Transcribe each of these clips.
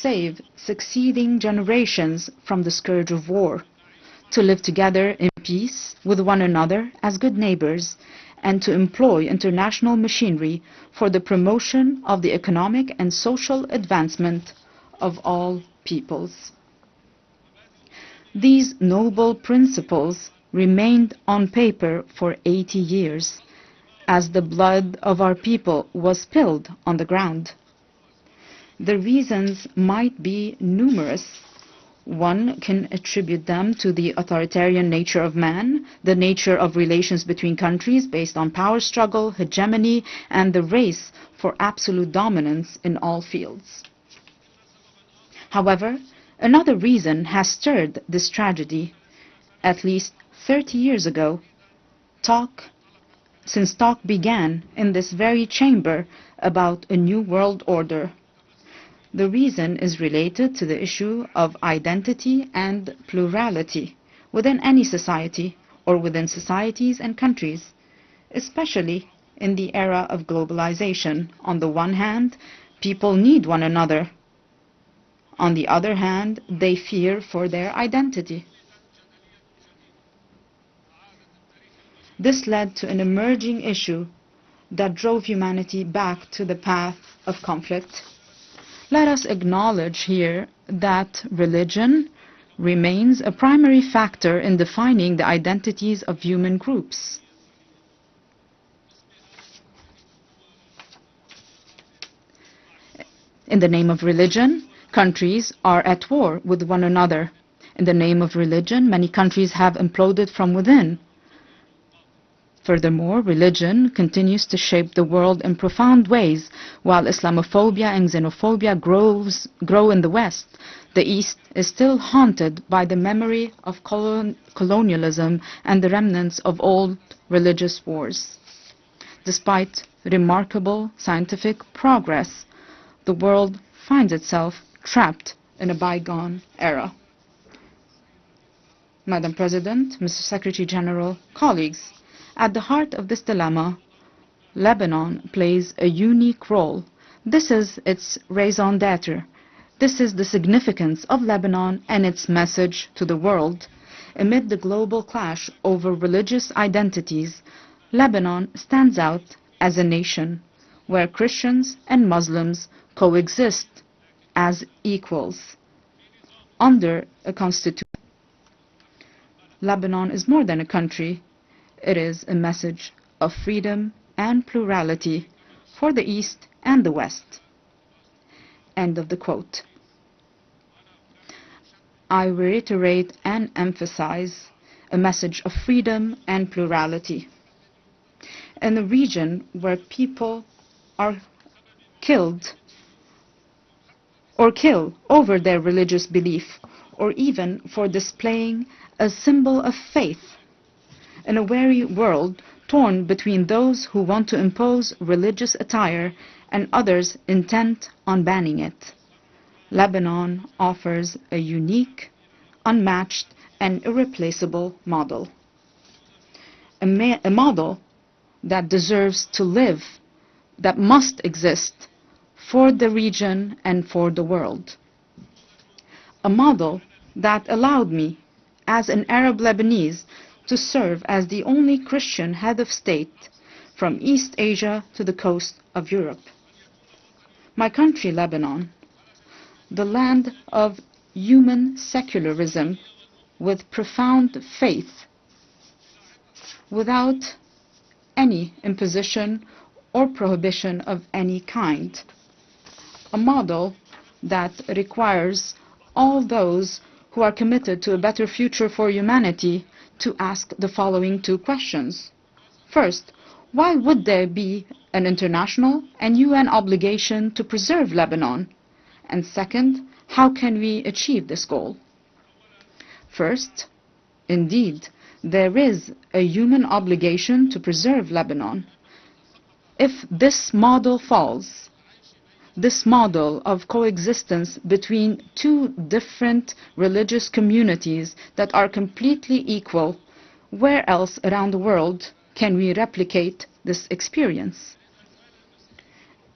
save succeeding generations from the scourge of war, to live together in peace with one another as good neighbors, and to employ international machinery for the promotion of the economic and social advancement of all peoples. These noble principles remained on paper for 80 years, as the blood of our people was spilled on the ground. The reasons might be numerous. One can attribute them to the authoritarian nature of man, the nature of relations between countries based on power struggle, hegemony, and the race for absolute dominance in all fields. However, another reason has stirred this tragedy. At least 30 years ago, since talk began in this very chamber about a new world order. The reason is related to the issue of identity and plurality within any society or within societies and countries, especially in the era of globalization. On the one hand, people need one another. On the other hand, they fear for their identity. This led to an emerging issue that drove humanity back to the path of conflict. Let us acknowledge here that religion remains a primary factor in defining the identities of human groups. In the name of religion, countries are at war with one another. In the name of religion, many countries have imploded from within. Furthermore, religion continues to shape the world in profound ways. While Islamophobia and xenophobia grow in the West, the East is still haunted by the memory of colonialism and the remnants of old religious wars. Despite remarkable scientific progress, the world finds itself trapped in a bygone era. Madam President, Mr. Secretary General, colleagues, at the heart of this dilemma, Lebanon plays a unique role. This is its raison d'etre. This is the significance of Lebanon and its message to the world. Amid the global clash over religious identities, Lebanon stands out as a nation where Christians and Muslims coexist as equals under a constitution. Lebanon is more than a country. It is a message of freedom and plurality for the East and the West. End of the quote. I reiterate and emphasize a message of freedom and plurality. In a region where people are killed or kill over their religious belief, or even for displaying a symbol of faith, in a weary world torn between those who want to impose religious attire and others intent on banning it, Lebanon offers a unique, unmatched, and irreplaceable model. A model that deserves to live, that must exist for the region and for the world. A model that allowed me, as an Arab Lebanese, to serve as the only Christian head of state from East Asia to the coast of Europe. My country, Lebanon, the land of human secularism with profound faith, without any imposition or prohibition of any kind. A model that requires all those who are committed to a better future for humanity to ask the following two questions. First, why would there be an international and UN obligation to preserve Lebanon? And second, how can we achieve this goal? First, indeed, there is a human obligation to preserve Lebanon. If this model falls, this model of coexistence between two different religious communities that are completely equal, where else around the world can we replicate this experience?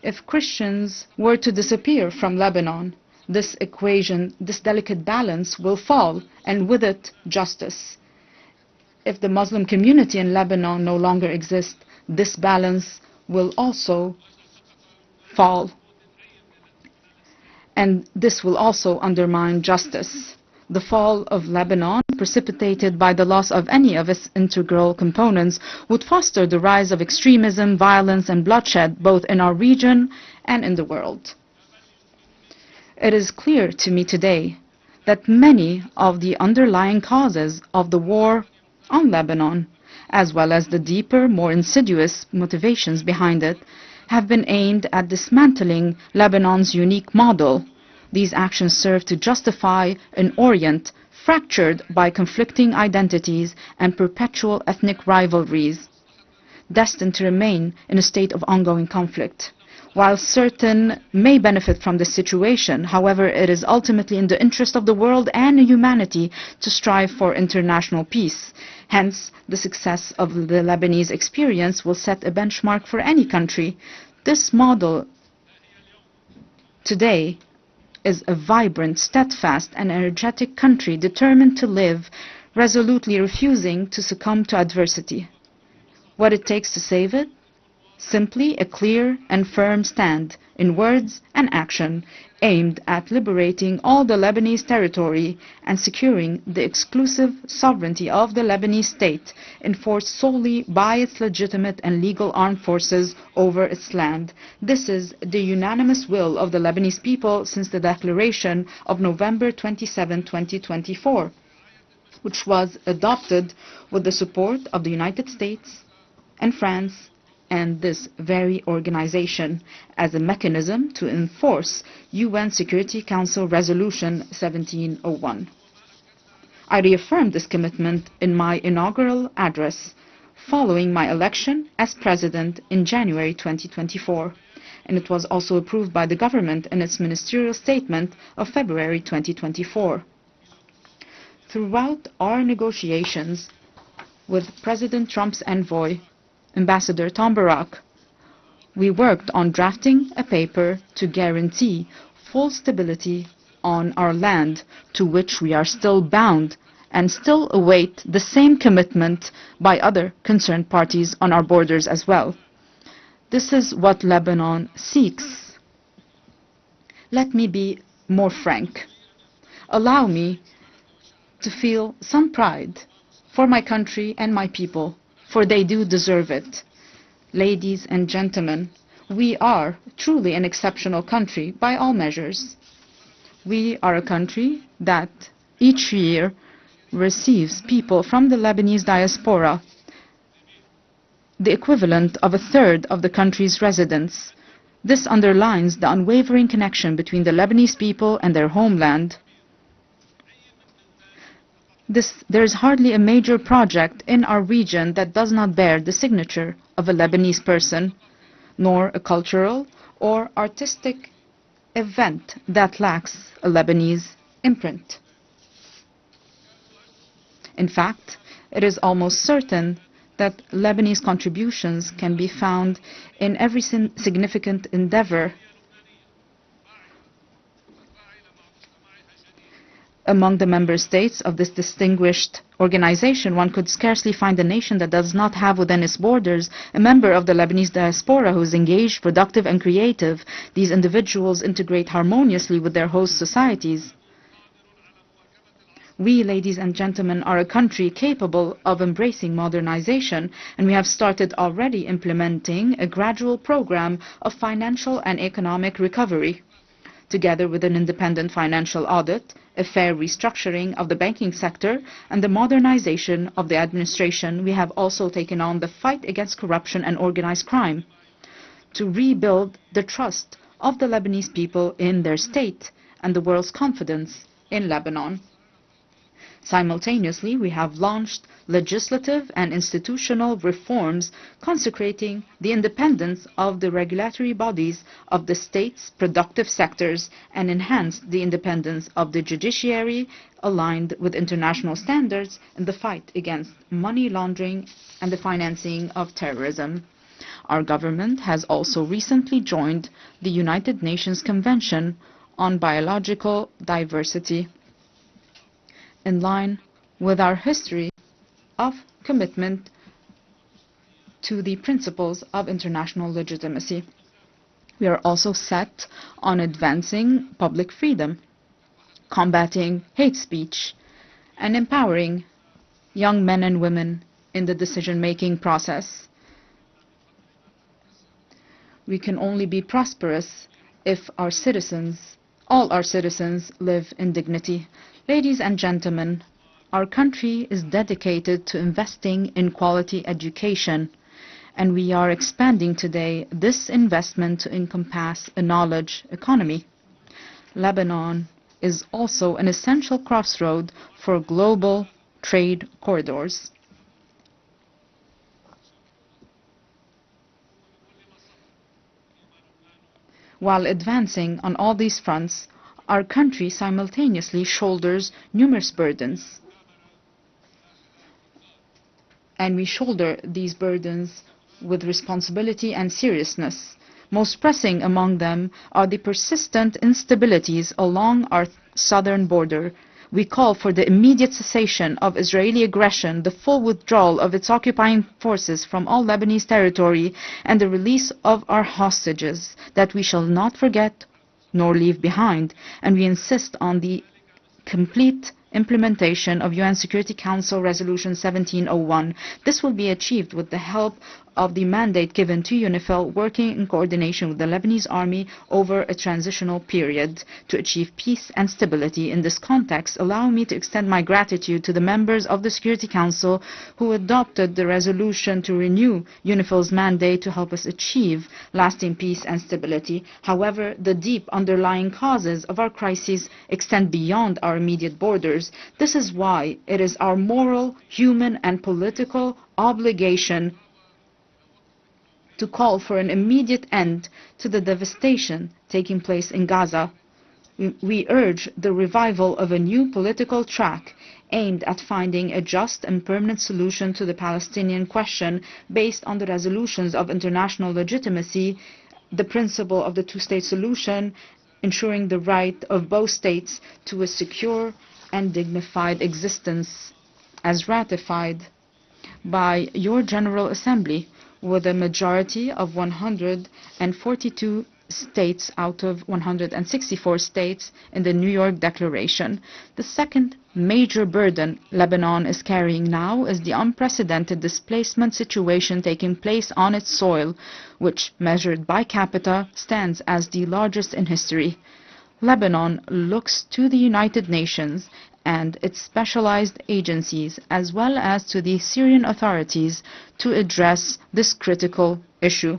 If Christians were to disappear from Lebanon, this equation, this delicate balance will fall, and with it, justice. If the Muslim community in Lebanon no longer exists, this balance will also fall. And this will also undermine justice. The fall of Lebanon, precipitated by the loss of any of its integral components, would foster the rise of extremism, violence, and bloodshed, both in our region and in the world. It is clear to me today that many of the underlying causes of the war on Lebanon, as well as the deeper, more insidious motivations behind it, have been aimed at dismantling Lebanon's unique model. These actions serve to justify an Orient fractured by conflicting identities and perpetual ethnic rivalries, destined to remain in a state of ongoing conflict. While certain may benefit from this situation, however, it is ultimately in the interest of the world and humanity to strive for international peace. Hence, the success of the Lebanese experience will set a benchmark for any country. This model today is a vibrant, steadfast, and energetic country determined to live, resolutely refusing to succumb to adversity. What it takes to save it? Simply a clear and firm stand, in words and action, aimed at liberating all the Lebanese territory and securing the exclusive sovereignty of the Lebanese state, enforced solely by its legitimate and legal armed forces over its land. This is the unanimous will of the Lebanese people since the declaration of November 27, 2024, which was adopted with the support of the United States and France and this very organization as a mechanism to enforce UN Security Council Resolution 1701. I reaffirmed this commitment in my inaugural address following my election as president in January 2024, and it was also approved by the government in its ministerial statement of February 2024. Throughout our negotiations with President Trump's envoy, Ambassador Tom Barak, we worked on drafting a paper to guarantee full stability on our land, to which we are still bound and still await the same commitment by other concerned parties on our borders as well. This is what Lebanon seeks. Let me be more frank. Allow me to feel some pride for my country and my people, for they do deserve it. Ladies and gentlemen, we are truly an exceptional country by all measures. We are a country that each year receives people from the Lebanese diaspora, the equivalent of a third of the country's residents. This underlines the unwavering connection between the Lebanese people and their homeland. There is hardly a major project in our region that does not bear the signature of a Lebanese person, nor a cultural or artistic event that lacks a Lebanese imprint. In fact, it is almost certain that Lebanese contributions can be found in every significant endeavor. Among the member states of this distinguished organization, one could scarcely find a nation that does not have within its borders a member of the Lebanese diaspora who is engaged, productive, and creative. These individuals integrate harmoniously with their host societies. We, ladies and gentlemen, are a country capable of embracing modernization, and we have started already implementing a gradual program of financial and economic recovery. Together with an independent financial audit, a fair restructuring of the banking sector, and the modernization of the administration, we have also taken on the fight against corruption and organized crime to rebuild the trust of the Lebanese people in their state and the world's confidence in Lebanon. Simultaneously, we have launched legislative and institutional reforms consecrating the independence of the regulatory bodies of the state's productive sectors and enhanced the independence of the judiciary, aligned with international standards in the fight against money laundering and the financing of terrorism. Our government has also recently joined the United Nations Convention on biological diversity, in line with our history of commitment to the principles of international legitimacy. We are also set on advancing public freedom, combating hate speech, and empowering young men and women in the decision-making process. We can only be prosperous if our citizens, all our citizens, live in dignity. Ladies and gentlemen, our country is dedicated to investing in quality education, and we are expanding today this investment to encompass a knowledge economy. Lebanon is also an essential crossroad for global trade corridors. While advancing on all these fronts, our country simultaneously shoulders numerous burdens. And we shoulder these burdens with responsibility and seriousness. Most pressing among them are the persistent instabilities along our southern border. We call for the immediate cessation of Israeli aggression, the full withdrawal of its occupying forces from all Lebanese territory, and the release of our hostages that we shall not forget nor leave behind. And we insist on the complete implementation of UN Security Council Resolution 1701. This will be achieved with the help of the mandate given to UNIFIL, working in coordination with the Lebanese army over a transitional period to achieve peace and stability. In this context, allow me to extend my gratitude to the members of the Security Council who adopted the resolution to renew UNIFIL's mandate to help us achieve lasting peace and stability. However, the deep underlying causes of our crises extend beyond our immediate borders. This is why it is our moral, human, and political obligation to call for an immediate end to the devastation taking place in Gaza. We urge the revival of a new political track aimed at finding a just and permanent solution to the Palestinian question based on the resolutions of international legitimacy, the principle of the two-state solution, ensuring the right of both states to a secure and dignified existence, as ratified by your General Assembly with a majority of 142 states out of 164 states in the New York Declaration. The second major burden Lebanon is carrying now is the unprecedented displacement situation taking place on its soil, which, measured by capita, stands as the largest in history. Lebanon looks to the United Nations and its specialized agencies, as well as to the Syrian authorities, to address this critical issue.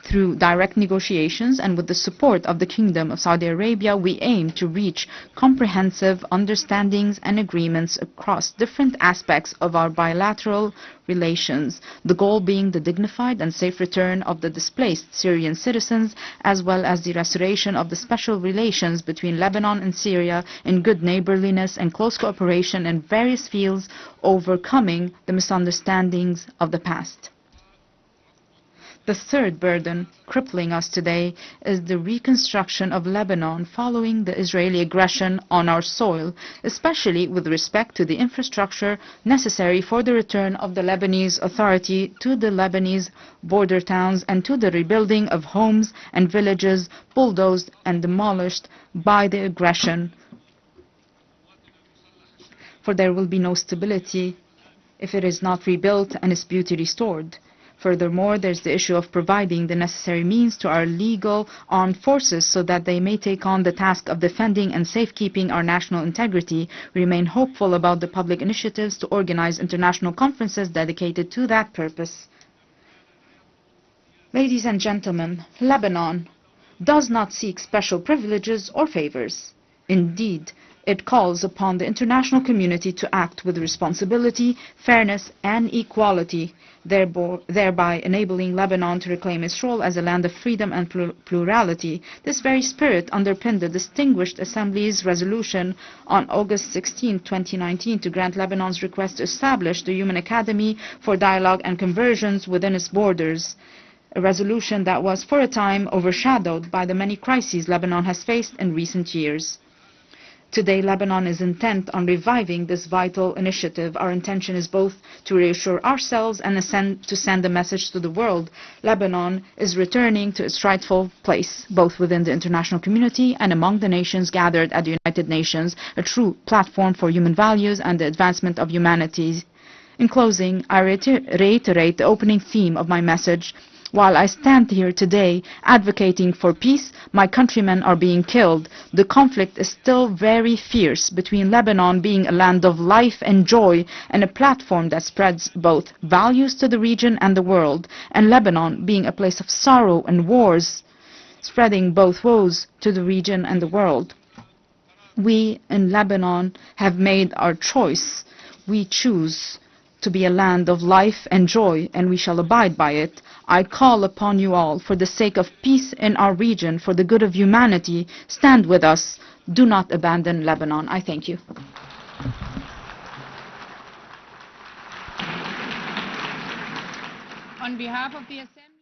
Through direct negotiations and with the support of the Kingdom of Saudi Arabia, we aim to reach comprehensive understandings and agreements across different aspects of our bilateral relations, the goal being the dignified and safe return of the displaced Syrian citizens, as well as the restoration of the special relations between Lebanon and Syria in good neighborliness and close cooperation in various fields, overcoming the misunderstandings of the past. The third burden crippling us today is the reconstruction of Lebanon following the Israeli aggression on our soil, especially with respect to the infrastructure necessary for the return of the Lebanese Authority to the Lebanese border towns and to the rebuilding of homes and villages bulldozed and demolished by the aggression. For there will be no stability if it is not rebuilt and its beauty restored. Furthermore, there's the issue of providing the necessary means to our legal armed forces so that they may take on the task of defending and safekeeping our national integrity. We remain hopeful about the public initiatives to organize international conferences dedicated to that purpose. Ladies and gentlemen, Lebanon does not seek special privileges or favors. Indeed, it calls upon the international community to act with responsibility, fairness, and equality, thereby enabling Lebanon to reclaim its role as a land of freedom and plurality. This very spirit underpinned the Distinguished Assembly's resolution on August 16, 2019 to grant Lebanon's request to establish the Human Academy for Dialogue and Convergence within its borders, a resolution that was for a time overshadowed by the many crises Lebanon has faced in recent years. Today, Lebanon is intent on reviving this vital initiative. Our intention is both to reassure ourselves and to send a message to the world. Lebanon is returning to its rightful place, both within the international community and among the nations gathered at the United Nations, a true platform for human values and the advancement of humanity. In closing, I reiterate the opening theme of my message. While I stand here today advocating for peace, my countrymen are being killed. The conflict is still very fierce between Lebanon being a land of life and joy and a platform that spreads both values to the region and the world, and Lebanon being a place of sorrow and wars, spreading both woes to the region and the world. We in Lebanon have made our choice. We choose to be a land of life and joy, and we shall abide by it. I call upon you all, for the sake of peace in our region, for the good of humanity, stand with us. Do not abandon Lebanon. I thank you. On behalf of the Assembly,